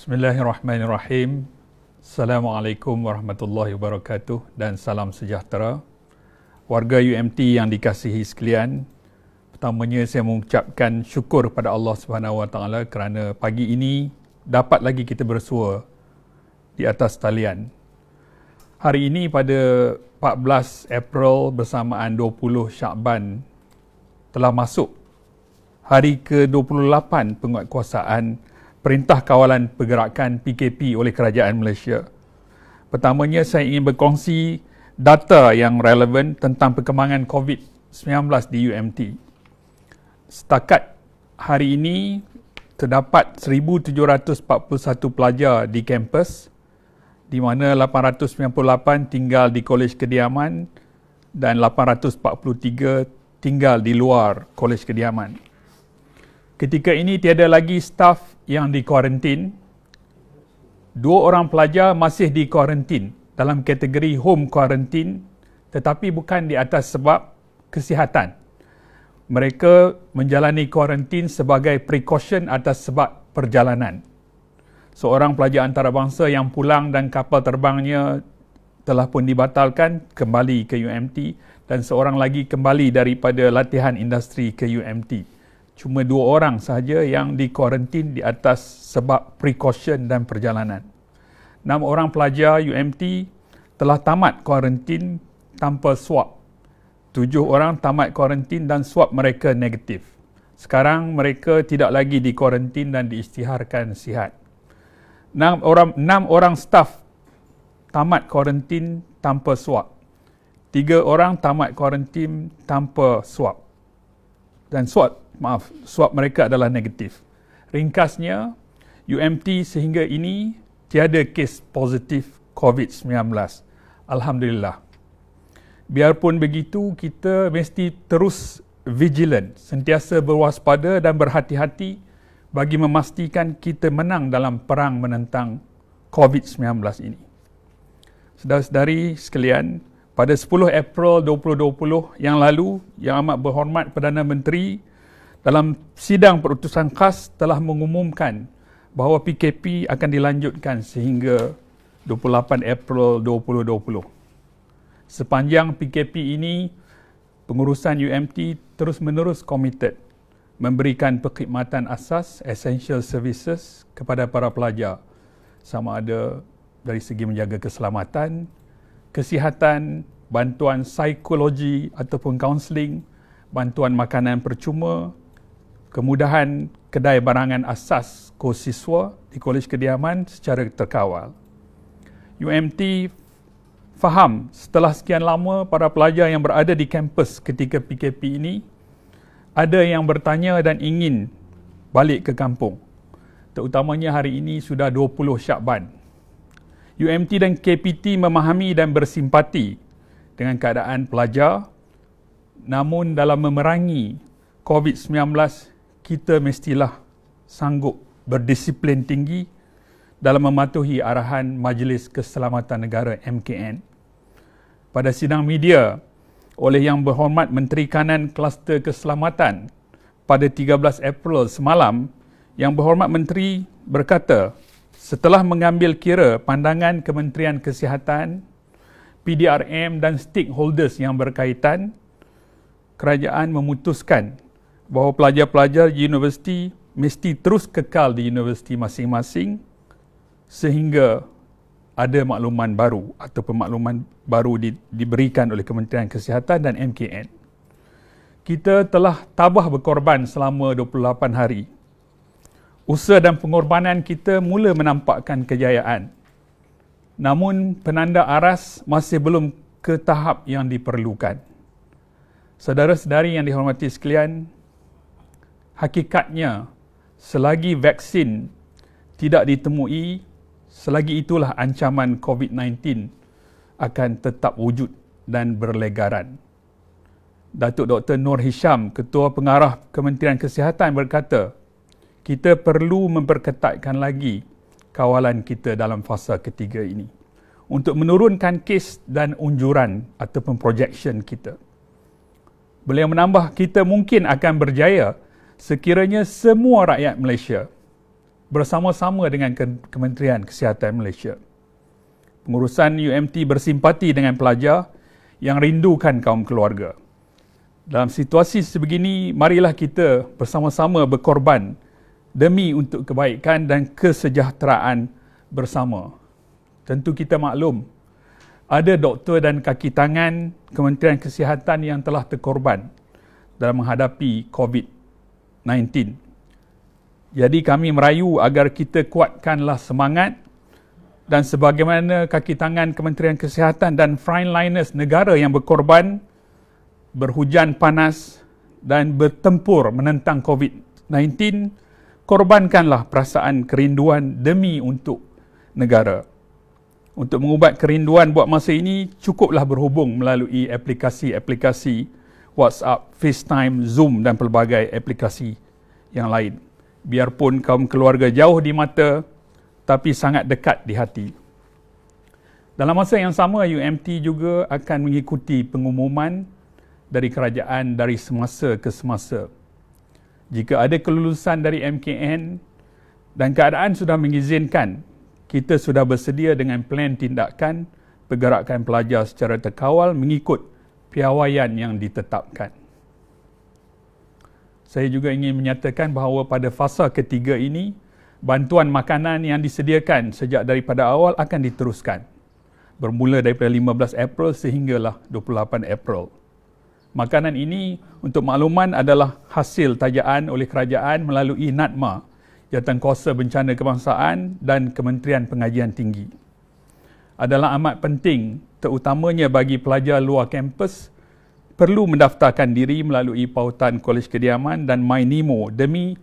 Bismillahirrahmanirrahim. Assalamualaikum warahmatullahi wabarakatuh dan salam sejahtera. Warga UMT yang dikasihi sekalian, pertamanya saya mengucapkan syukur pada Allah Subhanahu Wa Taala kerana pagi ini dapat lagi kita bersua di atas talian. Hari ini pada 14 April bersamaan 20 Syakban telah masuk hari ke-28 penguatkuasaan Perintah Kawalan Pergerakan PKP oleh Kerajaan Malaysia. Pertamanya saya ingin berkongsi data yang relevan tentang perkembangan COVID-19 di UMT. Setakat hari ini terdapat 1,741 pelajar di kampus, di mana 898 tinggal di Kolej Kediaman dan 843 tinggal di luar Kolej Kediaman. Ketika ini tiada lagi staf yang dikuarantin. 2 orang pelajar masih dikuarantin dalam kategori home quarantine, tetapi bukan di atas sebab kesihatan. Mereka menjalani kuarantin sebagai precaution atas sebab perjalanan. Seorang pelajar antarabangsa yang pulang dan kapal terbangnya telah pun dibatalkan kembali ke UMT dan seorang lagi kembali daripada latihan industri ke UMT. Cuma 2 orang sahaja yang dikuarantin di atas sebab precaution dan perjalanan. 6 orang pelajar UMT telah tamat kuarantin tanpa swab. 7 orang tamat kuarantin dan swab mereka negatif. Sekarang mereka tidak lagi dikuarantin dan diisytiharkan sihat. 6 orang staf tamat kuarantin tanpa swab. 3 orang tamat kuarantin tanpa swab. Dan swab mereka adalah negatif. Ringkasnya, UMT sehingga ini tiada kes positif COVID-19. Alhamdulillah. Biarpun begitu, kita mesti terus vigilant, sentiasa berwaspada dan berhati-hati bagi memastikan kita menang dalam perang menentang COVID-19 ini. Saudara-saudari sekalian, pada 10 April 2020 yang lalu, Yang Amat Berhormat Perdana Menteri dalam sidang perutusan khas telah mengumumkan bahawa PKP akan dilanjutkan sehingga 28 April 2020. Sepanjang PKP ini, pengurusan UMT terus-menerus komited memberikan perkhidmatan asas, essential services kepada para pelajar, sama ada dari segi menjaga keselamatan, kesihatan, bantuan psikologi ataupun kaunseling, bantuan makanan percuma, kemudahan kedai barangan asas kos siswa di Kolej Kediaman secara terkawal. UMT faham setelah sekian lama para pelajar yang berada di kampus ketika PKP ini, ada yang bertanya dan ingin balik ke kampung. Terutamanya hari ini sudah 20 Syakban. UMT dan KPT memahami dan bersimpati dengan keadaan pelajar, namun dalam memerangi COVID-19, kita mestilah sanggup berdisiplin tinggi dalam mematuhi arahan Majlis Keselamatan Negara MKN. Pada sidang media oleh Yang Berhormat Menteri Kanan Kluster Keselamatan pada 13 April semalam, Yang Berhormat Menteri berkata, setelah mengambil kira pandangan Kementerian Kesihatan, PDRM dan stakeholders yang berkaitan, kerajaan memutuskan bahawa pelajar-pelajar universiti mesti terus kekal di universiti masing-masing sehingga ada makluman baru atau pemakluman baru diberikan oleh Kementerian Kesihatan dan MKN. Kita telah tabah berkorban selama 28 hari. Usaha dan pengorbanan kita mula menampakkan kejayaan. Namun penanda aras masih belum ke tahap yang diperlukan. Saudara-saudari yang dihormati sekalian, hakikatnya selagi vaksin tidak ditemui, selagi itulah ancaman COVID-19 akan tetap wujud dan berlegaran. Datuk Dr. Nur Hisham, Ketua Pengarah Kementerian Kesihatan berkata, kita perlu memperketatkan lagi kawalan kita dalam fasa ketiga ini untuk menurunkan kes dan unjuran ataupun projection kita. Beliau menambah, kita mungkin akan berjaya sekiranya semua rakyat Malaysia bersama-sama dengan Kementerian Kesihatan Malaysia. Pengurusan UMT bersimpati dengan pelajar yang rindukan kaum keluarga. Dalam situasi sebegini, marilah kita bersama-sama berkorban demi untuk kebaikan dan kesejahteraan bersama. Tentu kita maklum, ada doktor dan kaki tangan Kementerian Kesihatan yang telah terkorban dalam menghadapi COVID-19. Jadi kami merayu agar kita kuatkanlah semangat dan sebagaimana kaki tangan Kementerian Kesihatan dan frontliners negara yang berkorban, berhujan panas dan bertempur menentang COVID-19, korbankanlah perasaan kerinduan demi untuk negara. Untuk mengubat kerinduan buat masa ini, cukuplah berhubung melalui aplikasi-aplikasi WhatsApp, FaceTime, Zoom dan pelbagai aplikasi yang lain. Biarpun kaum keluarga jauh di mata, tapi sangat dekat di hati. Dalam masa yang sama, UMT juga akan mengikuti pengumuman dari kerajaan dari semasa ke semasa. Jika ada kelulusan dari MKN dan keadaan sudah mengizinkan, kita sudah bersedia dengan plan tindakan pergerakan pelajar secara terkawal mengikut piawaian yang ditetapkan. Saya juga ingin menyatakan bahawa pada fasa ketiga ini, bantuan makanan yang disediakan sejak daripada awal akan diteruskan. Bermula daripada 15 April sehinggalah 28 April. Makanan ini, untuk makluman, adalah hasil tajaan oleh kerajaan melalui NADMA, Jawatankuasa Bencana Kebangsaan dan Kementerian Pengajian Tinggi. Adalah amat penting, terutamanya bagi pelajar luar kampus, perlu mendaftarkan diri melalui pautan Kolej Kediaman dan MyNemo demi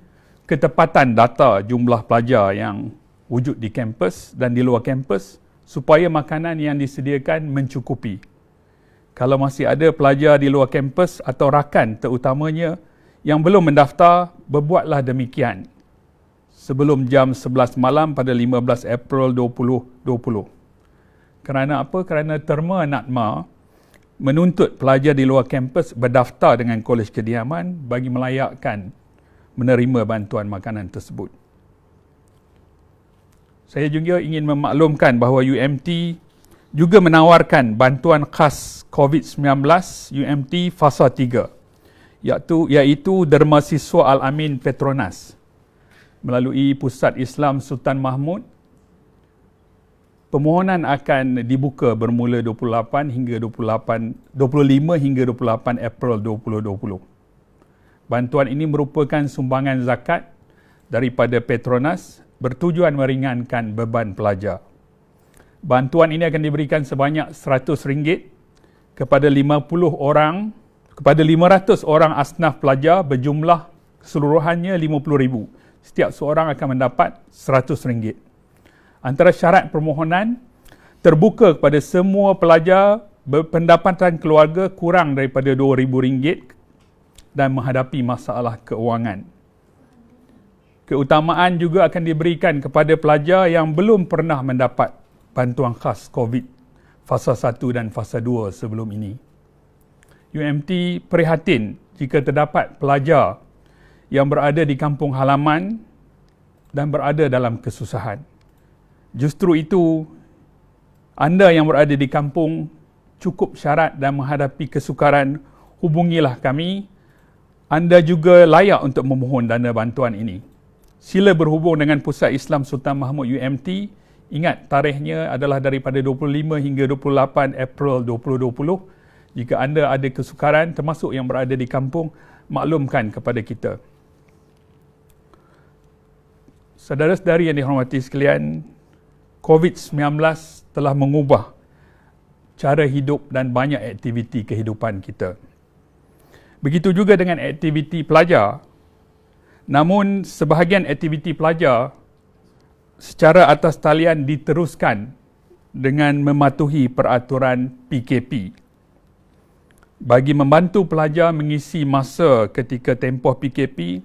ketepatan data jumlah pelajar yang wujud di kampus dan di luar kampus supaya makanan yang disediakan mencukupi. Kalau masih ada pelajar di luar kampus atau rakan terutamanya yang belum mendaftar, berbuatlah demikian sebelum jam 11 malam pada 15 April 2020. Kerana apa? Kerana terma NADMA menuntut pelajar di luar kampus berdaftar dengan Kolej Kediaman bagi melayakkan menerima bantuan makanan tersebut. Saya juga ingin memaklumkan bahawa UMT juga menawarkan bantuan khas COVID-19 UMT fasa 3, iaitu Derma Siswa Al-Amin Petronas melalui Pusat Islam Sultan Mahmud. Permohonan akan dibuka bermula 25 hingga 28 April 2020. Bantuan ini merupakan sumbangan zakat daripada Petronas bertujuan meringankan beban pelajar. Bantuan ini akan diberikan sebanyak RM100 kepada 500 orang asnaf pelajar berjumlah keseluruhannya RM50,000. Setiap seorang akan mendapat RM100. Antara syarat permohonan, terbuka kepada semua pelajar berpendapatan keluarga kurang daripada RM2,000 dan menghadapi masalah keuangan. Keutamaan juga akan diberikan kepada pelajar yang belum pernah mendapat bantuan khas COVID fasa 1 dan fasa 2 sebelum ini. UMT prihatin jika terdapat pelajar yang berada di kampung halaman dan berada dalam kesusahan. Justru itu, anda yang berada di kampung cukup syarat dan menghadapi kesukaran, hubungilah kami. Anda juga layak untuk memohon dana bantuan ini. Sila berhubung dengan Pusat Islam Sultan Mahmud UMT. Ingat, tarikhnya adalah daripada 25 hingga 28 April 2020. Jika anda ada kesukaran, termasuk yang berada di kampung, maklumkan kepada kita. Saudara-saudari yang dihormati sekalian, COVID-19 telah mengubah cara hidup dan banyak aktiviti kehidupan kita. Begitu juga dengan aktiviti pelajar. Namun, sebahagian aktiviti pelajar secara atas talian diteruskan dengan mematuhi peraturan PKP. Bagi membantu pelajar mengisi masa ketika tempoh PKP,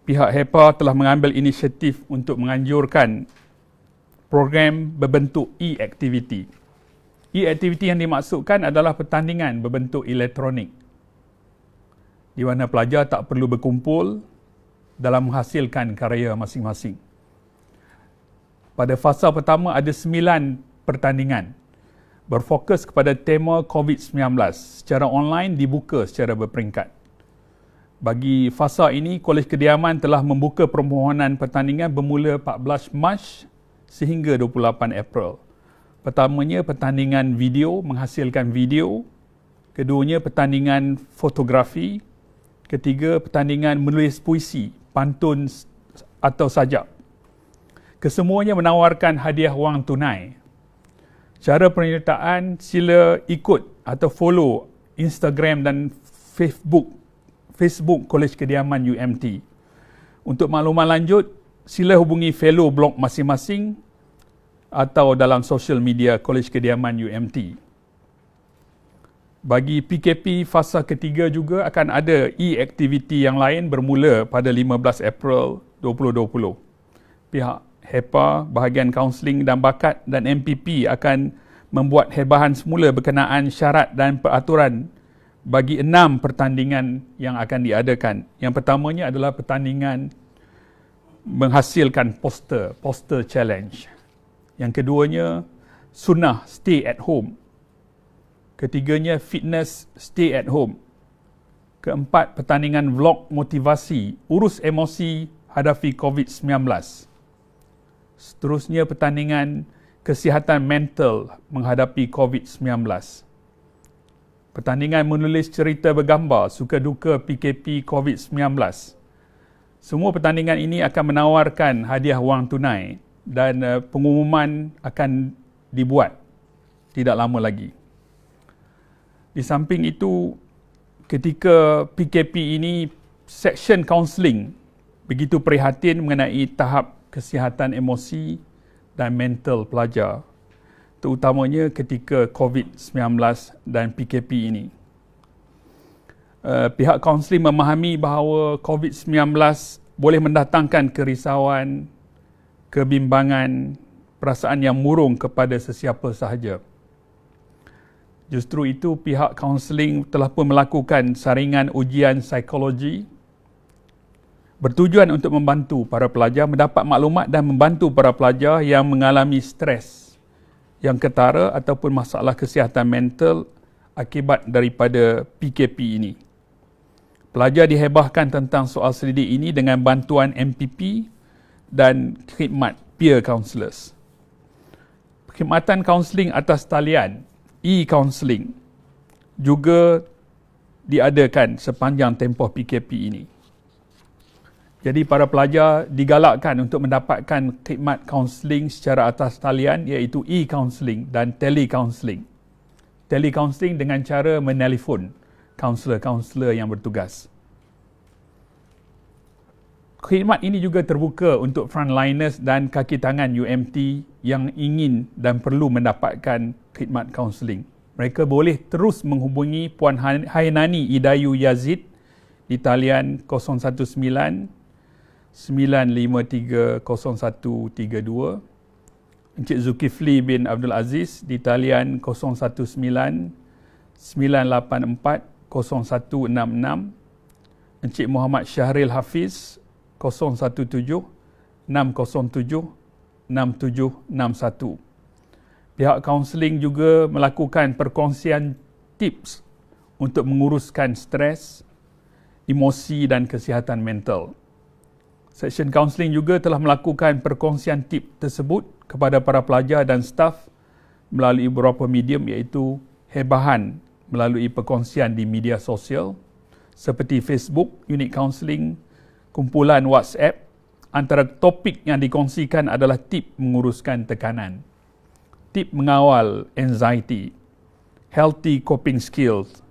pihak HEPA telah mengambil inisiatif untuk menganjurkan program berbentuk e-aktiviti. E-aktiviti yang dimaksudkan adalah pertandingan berbentuk elektronik, di mana pelajar tak perlu berkumpul dalam menghasilkan karya masing-masing. Pada fasa pertama ada 9 pertandingan berfokus kepada tema COVID-19 secara online dibuka secara berperingkat. Bagi fasa ini, Kolej Kediaman telah membuka permohonan pertandingan bermula 14 Mac sehingga 28 April. Pertamanya pertandingan video, menghasilkan video. Keduanya pertandingan fotografi. Ketiga pertandingan menulis puisi, pantun atau sajak. Kesemuanya menawarkan hadiah wang tunai. Cara penyertaan, sila ikut atau follow Instagram dan Facebook Kolej Kediaman UMT. Untuk maklumat lanjut, sila hubungi fellow blog masing-masing atau dalam sosial media Kolej Kediaman UMT. Bagi PKP fasa ketiga juga akan ada e-aktiviti yang lain bermula pada 15 April 2020. Pihak HEPA, Bahagian Kaunseling dan Bakat dan MPP akan membuat hebahan semula berkenaan syarat dan peraturan bagi 6 pertandingan yang akan diadakan. Yang pertamanya adalah pertandingan menghasilkan poster challenge. Yang keduanya, sunnah stay at home. Ketiganya, fitness stay at home. Keempat, pertandingan vlog motivasi, urus emosi hadapi COVID-19. Seterusnya, pertandingan kesihatan mental menghadapi COVID-19. Pertandingan menulis cerita bergambar suka duka PKP COVID-19. Semua pertandingan ini akan menawarkan hadiah wang tunai dan pengumuman akan dibuat tidak lama lagi. Di samping itu, ketika PKP ini, seksyen kaunseling begitu prihatin mengenai tahap kesihatan emosi dan mental pelajar, terutamanya ketika COVID-19 dan PKP ini. Pihak kaunseling memahami bahawa COVID-19 boleh mendatangkan kerisauan, kebimbangan, perasaan yang murung kepada sesiapa sahaja. Justru itu, pihak kaunseling telah pun melakukan saringan ujian psikologi bertujuan untuk membantu para pelajar mendapat maklumat dan membantu para pelajar yang mengalami stres yang ketara ataupun masalah kesihatan mental akibat daripada PKP ini. Pelajar dihebahkan tentang soal selidik ini dengan bantuan MPP dan khidmat peer counselors. Perkhidmatan kaunseling atas talian, e-counseling, juga diadakan sepanjang tempoh PKP ini. Jadi para pelajar digalakkan untuk mendapatkan khidmat kaunseling secara atas talian, iaitu e-counseling dan tele-counseling. Tele-counseling dengan cara menelefon kaunselor-kaunselor yang bertugas. Khidmat ini juga terbuka untuk frontliners dan kaki tangan UMT yang ingin dan perlu mendapatkan khidmat kaunseling. Mereka boleh terus menghubungi Puan Hainani Idayu Yazid di talian 019 9530132, Encik Zulkifli bin Abdul Aziz di talian 019 9840166, Encik Muhammad Syahril Hafiz 017 607 6761. Pihak kaunseling juga melakukan perkongsian tips untuk menguruskan stres, emosi dan kesihatan mental. Seksyen kaunseling juga telah melakukan perkongsian tips tersebut kepada para pelajar dan staf melalui beberapa medium, iaitu hebahan melalui perkongsian di media sosial seperti Facebook, unit kaunseling, kumpulan WhatsApp. Antara topik yang dikongsikan adalah tip menguruskan tekanan, tip mengawal anxiety, healthy coping skills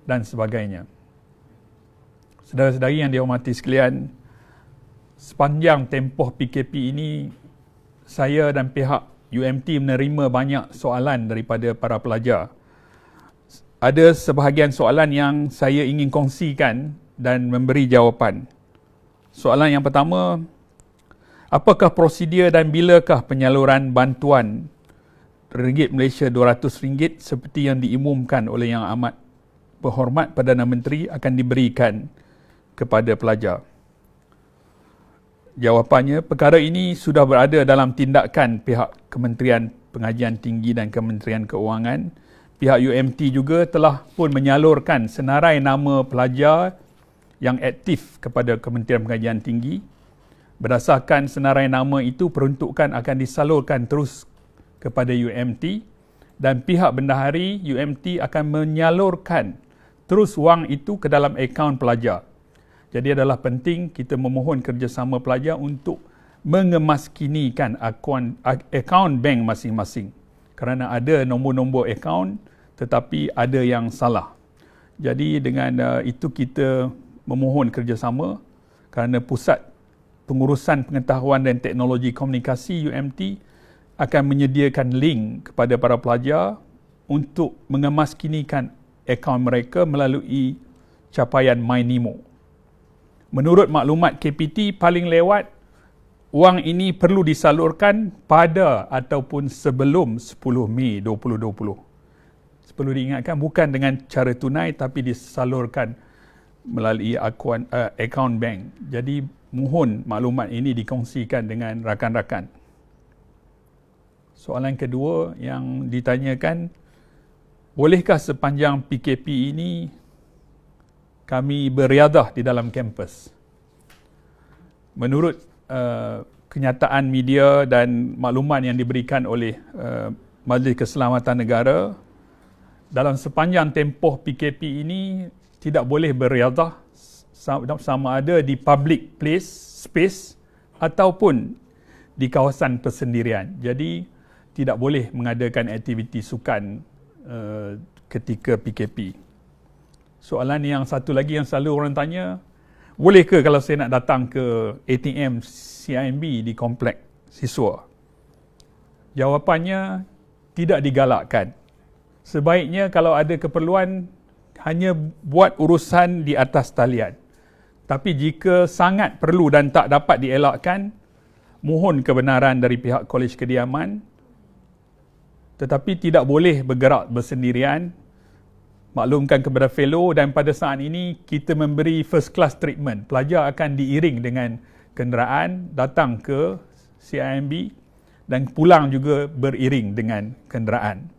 dan sebagainya. Saudara-saudari yang dihormati sekalian, sepanjang tempoh PKP ini, saya dan pihak UMT menerima banyak soalan daripada para pelajar. Ada sebahagian soalan yang saya ingin kongsikan dan memberi jawapan. Soalan yang pertama, apakah prosedur dan bilakah penyaluran bantuan ringgit Malaysia RM200 seperti yang diumumkan oleh Yang Amat Berhormat Perdana Menteri akan diberikan kepada pelajar? Jawapannya, perkara ini sudah berada dalam tindakan pihak Kementerian Pengajian Tinggi dan Kementerian Keuangan. Pihak UMT juga telah pun menyalurkan senarai nama pelajar yang aktif kepada Kementerian Pengajian Tinggi. Berdasarkan senarai nama itu, peruntukan akan disalurkan terus kepada UMT dan pihak bendahari UMT akan menyalurkan terus wang itu ke dalam akaun pelajar. Jadi adalah penting kita memohon kerjasama pelajar untuk mengemaskinikan akaun bank masing-masing. Kerana ada nombor-nombor akaun tetapi ada yang salah. Jadi dengan itu kita memohon kerjasama kerana Pusat Pengurusan Pengetahuan dan Teknologi Komunikasi UMT akan menyediakan link kepada para pelajar untuk mengemaskinikan akaun mereka melalui capaian MyNemo. Menurut maklumat KPT, paling lewat wang ini perlu disalurkan pada ataupun sebelum 10 Mei 2020. Perlu diingatkan, bukan dengan cara tunai tapi disalurkan melalui akaun bank. Jadi mohon maklumat ini dikongsikan dengan rakan-rakan. Soalan kedua yang ditanyakan, bolehkah sepanjang PKP ini kami beriadah di dalam kampus? Menurut kenyataan media dan maklumat yang diberikan oleh Majlis Keselamatan Negara, dalam sepanjang tempoh PKP ini tidak boleh beriadah sama ada di public space ataupun di kawasan persendirian. Jadi tidak boleh mengadakan aktiviti sukan ketika PKP. Soalan yang satu lagi yang selalu orang tanya, boleh ke kalau saya nak datang ke ATM CIMB di komplek siswa? Jawapannya, tidak digalakkan. Sebaiknya kalau ada keperluan, hanya buat urusan di atas talian. Tapi jika sangat perlu dan tak dapat dielakkan, mohon kebenaran dari pihak Kolej Kediaman, tetapi tidak boleh bergerak bersendirian. Maklumkan kepada fellow, dan pada saat ini kita memberi first class treatment. Pelajar akan diiring dengan kenderaan datang ke CIMB dan pulang juga beriring dengan kenderaan.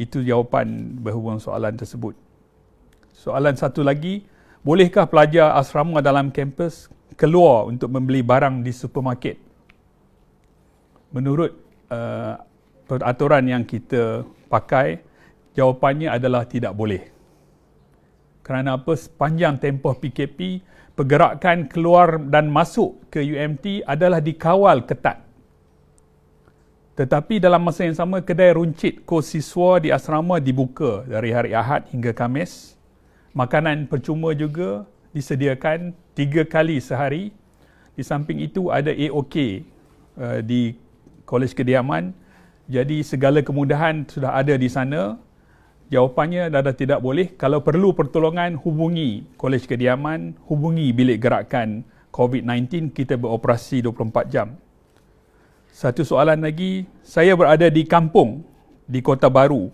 Itu jawapan berhubung soalan tersebut. Soalan satu lagi, bolehkah pelajar asrama dalam kampus keluar untuk membeli barang di supermarket? Menurut peraturan yang kita pakai, jawapannya adalah tidak boleh. Kerana apa? Sepanjang tempoh PKP, pergerakan keluar dan masuk ke UMT adalah dikawal ketat. Tetapi dalam masa yang sama, kedai runcit kos siswa di asrama dibuka dari hari Ahad hingga Khamis. Makanan percuma juga disediakan 3 kali sehari. Di samping itu ada AOK di Kolej Kediaman. Jadi segala kemudahan sudah ada di sana. Jawapannya adalah tidak boleh. Kalau perlu pertolongan, hubungi Kolej Kediaman, hubungi bilik gerakan COVID-19, kita beroperasi 24 jam. Satu soalan lagi, saya berada di kampung, di Kota Baru.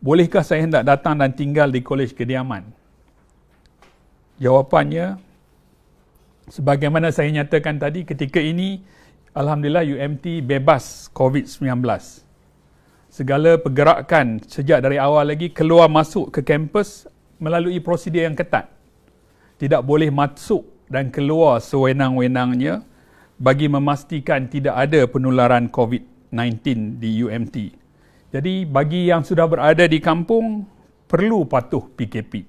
Bolehkah saya hendak datang dan tinggal di Kolej Kediaman? Jawapannya, sebagaimana saya nyatakan tadi, ketika ini, Alhamdulillah UMT bebas COVID-19. Segala pergerakan sejak dari awal lagi keluar masuk ke kampus melalui prosedur yang ketat. Tidak boleh masuk dan keluar sewenang-wenangnya bagi memastikan tidak ada penularan COVID-19 di UMT. Jadi bagi yang sudah berada di kampung, perlu patuh PKP.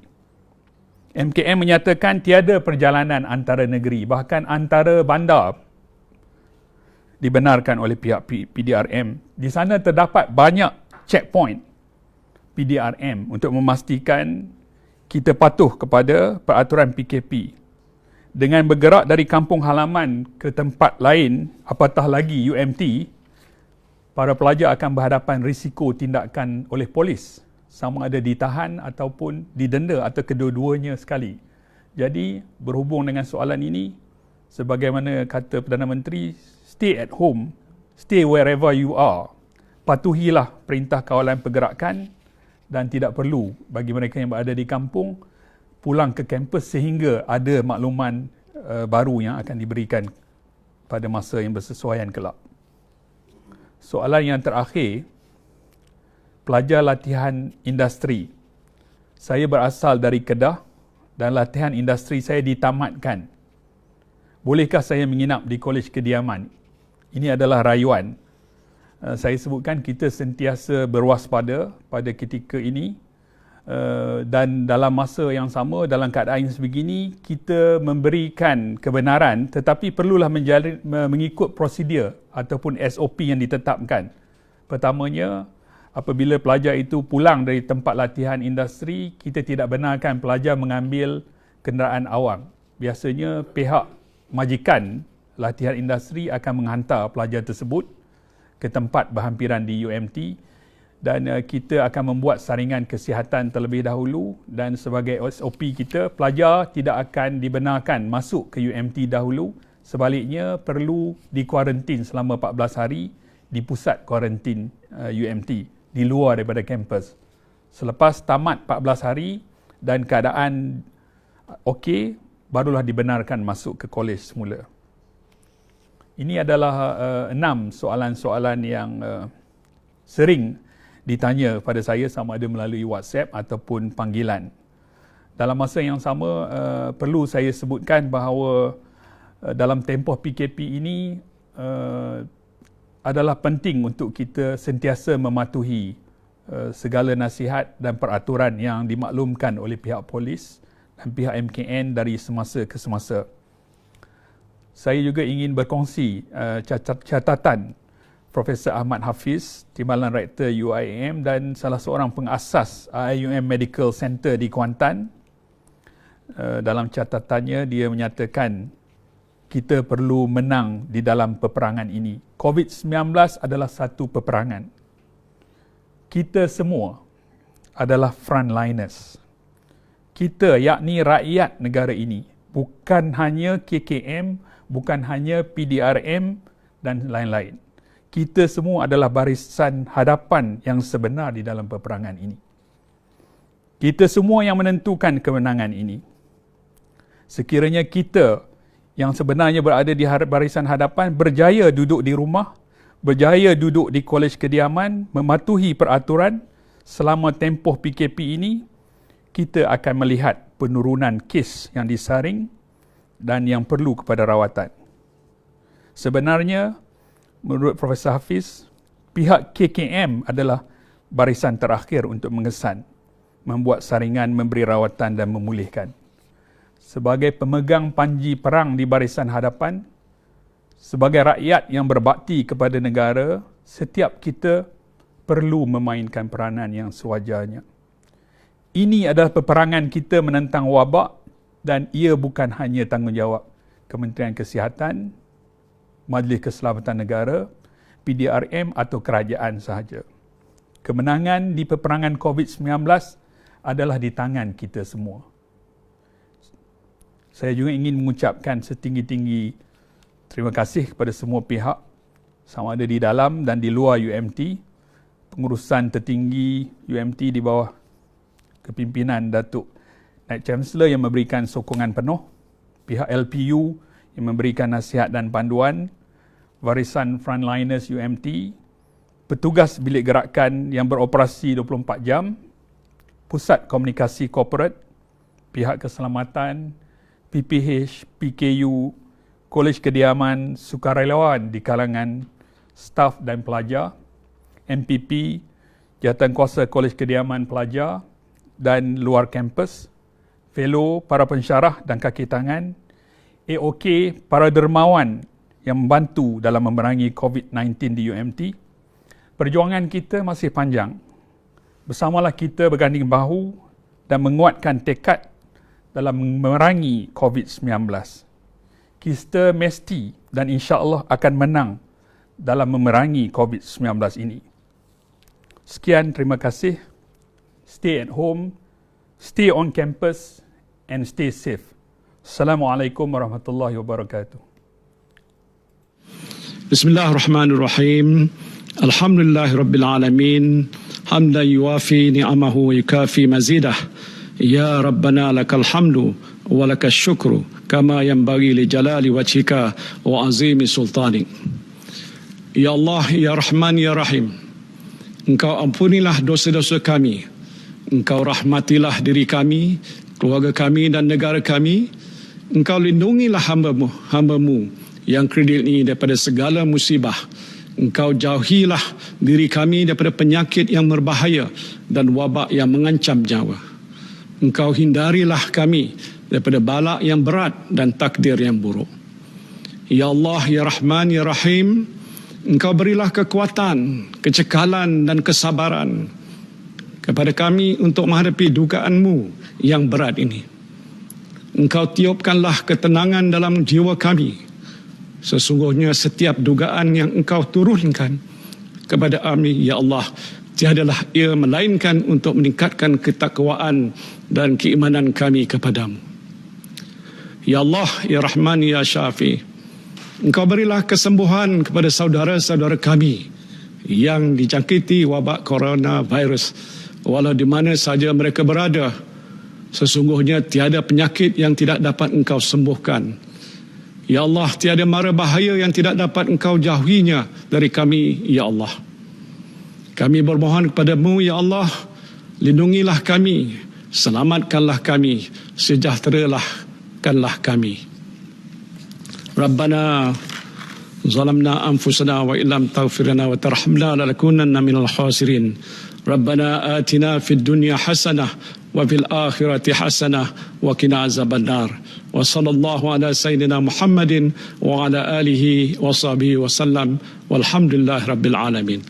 MKM menyatakan tiada perjalanan antara negeri, bahkan antara bandar dibenarkan oleh pihak PDRM. Di sana terdapat banyak checkpoint PDRM untuk memastikan kita patuh kepada peraturan PKP. Dengan bergerak dari kampung halaman ke tempat lain, apatah lagi UMT, para pelajar akan berhadapan risiko tindakan oleh polis, sama ada ditahan ataupun didenda atau kedua-duanya sekali. Jadi berhubung dengan soalan ini, sebagaimana kata Perdana Menteri, stay at home, stay wherever you are. Patuhilah perintah kawalan pergerakan dan tidak perlu bagi mereka yang berada di kampung pulang ke kampus sehingga ada makluman baru yang akan diberikan pada masa yang bersesuaian kelak. Soalan yang terakhir, pelajar latihan industri. Saya berasal dari Kedah dan latihan industri saya ditamatkan. Bolehkah saya menginap di Kolej Kediaman? Ini adalah rayuan. Saya sebutkan kita sentiasa berwaspada pada ketika ini, dan dalam masa yang sama, dalam keadaan sebegini, kita memberikan kebenaran tetapi perlulah mengikut prosedur ataupun SOP yang ditetapkan. Pertamanya, apabila pelajar itu pulang dari tempat latihan industri, kita tidak benarkan pelajar mengambil kenderaan awam. Biasanya pihak majikan latihan industri akan menghantar pelajar tersebut ke tempat berhampiran di UMT, dan kita akan membuat saringan kesihatan terlebih dahulu, dan sebagai SOP kita, pelajar tidak akan dibenarkan masuk ke UMT dahulu. Sebaliknya perlu dikuarantin selama 14 hari di pusat kuarantin UMT di luar daripada kampus. Selepas tamat 14 hari dan keadaan okey, barulah dibenarkan masuk ke kolej semula. Ini adalah 6 soalan-soalan yang sering ditanya pada saya, sama ada melalui WhatsApp ataupun panggilan. Dalam masa yang sama, perlu saya sebutkan bahawa dalam tempoh PKP ini adalah penting untuk kita sentiasa mematuhi segala nasihat dan peraturan yang dimaklumkan oleh pihak polis dan pihak MKN dari semasa ke semasa. Saya juga ingin berkongsi catatan Profesor Ahmad Hafiz, Timbalan Rektor UIM dan salah seorang pengasas IUM Medical Center di Kuantan. Dalam catatannya, dia menyatakan kita perlu menang di dalam peperangan ini. COVID-19 adalah satu peperangan. Kita semua adalah frontliners. Kita, yakni rakyat negara ini, bukan hanya KKM, bukan hanya PDRM dan lain-lain. Kita semua adalah barisan hadapan yang sebenar di dalam peperangan ini. Kita semua yang menentukan kemenangan ini. Sekiranya kita yang sebenarnya berada di barisan hadapan berjaya duduk di rumah, berjaya duduk di kolej kediaman, mematuhi peraturan selama tempoh PKP ini, kita akan melihat penurunan kes yang disaring dan yang perlu kepada rawatan. Sebenarnya, menurut Profesor Hafiz, pihak KKM adalah barisan terakhir untuk mengesan, membuat saringan, memberi rawatan dan memulihkan. Sebagai pemegang panji perang di barisan hadapan, sebagai rakyat yang berbakti kepada negara, setiap kita perlu memainkan peranan yang sewajarnya. Ini adalah peperangan kita menentang wabak, dan ia bukan hanya tanggungjawab Kementerian Kesihatan, Majlis Keselamatan Negara, PDRM atau kerajaan sahaja. Kemenangan di peperangan COVID-19 adalah di tangan kita semua. Saya juga ingin mengucapkan setinggi-tinggi terima kasih kepada semua pihak, sama ada di dalam dan di luar UMT, pengurusan tertinggi UMT di bawah kepimpinan Datuk Naib Chancellor yang memberikan sokongan penuh, pihak LPU yang memberikan nasihat dan panduan, barisan frontliners UMT, petugas bilik gerakan yang beroperasi 24 jam, pusat komunikasi korporat, pihak keselamatan, PPH, PKU, kolej kediaman, sukarelawan di kalangan staf dan pelajar, MPP, jawatankuasa kolej kediaman pelajar dan luar kampus, fellow, para pensyarah dan kaki tangan, AOK, para dermawan yang membantu dalam memerangi COVID-19 di UMT. Perjuangan kita masih panjang. Bersamalah kita berganding bahu dan menguatkan tekad dalam memerangi COVID-19. Kita mesti dan insya-Allah akan menang dalam memerangi COVID-19 ini. Sekian, terima kasih. Stay at home, stay on campus and stay safe. Assalamualaikum warahmatullahi wabarakatuh. Bismillahirrahmanirrahim. Alhamdulillahi rabbil alamin. Hamdan yuwafi ni'amahu wa yukafi mazidah. Ya Rabbana lakal hamdu walaka syukru kama yanbaghi li jalali wajhika wa azimi sultanik. Ya Allah, Ya Rahman, Ya Rahim, Engkau ampunilah dosa-dosa kami. Engkau rahmatilah diri kami, keluarga kami dan negara kami. Engkau lindungilah hamba-Mu yang kredit ini daripada segala musibah. Engkau jauhilah diri kami daripada penyakit yang berbahaya dan wabak yang mengancam nyawa. Engkau hindarilah kami daripada bala yang berat dan takdir yang buruk. Ya Allah, Ya Rahman, Ya Rahim, Engkau berilah kekuatan, kecekalan dan kesabaran kepada kami untuk menghadapi dugaan-Mu yang berat ini. Engkau tiupkanlah ketenangan dalam jiwa kami. Sesungguhnya setiap dugaan yang Engkau turunkan kepada kami, Ya Allah, tiadalah ia melainkan untuk meningkatkan ketakwaan dan keimanan kami kepadamu. Ya Allah, Ya Rahman, Ya Syafi, Engkau berilah kesembuhan kepada saudara-saudara kami yang dijangkiti wabak coronavirus, walau di mana saja mereka berada. Sesungguhnya tiada penyakit yang tidak dapat Engkau sembuhkan. Ya Allah, tiada mara bahaya yang tidak dapat Engkau jauhinya dari kami, Ya Allah. Kami bermohon kepadamu, Ya Allah, lindungilah kami, selamatkanlah kami, sejahterakanlah kami. Rabbana zalamna anfusana wa illam taghfir lana wa tarhamna lanakunanna minal khasirin. Rabbana atina fid dunya hasanah wa fil akhirati hasanah wa qina azabannar. Wa sallallahu ala sayyidina Muhammadin wa ala alihi wa sahbihi wa sallam walhamdulillahi rabbil alamin.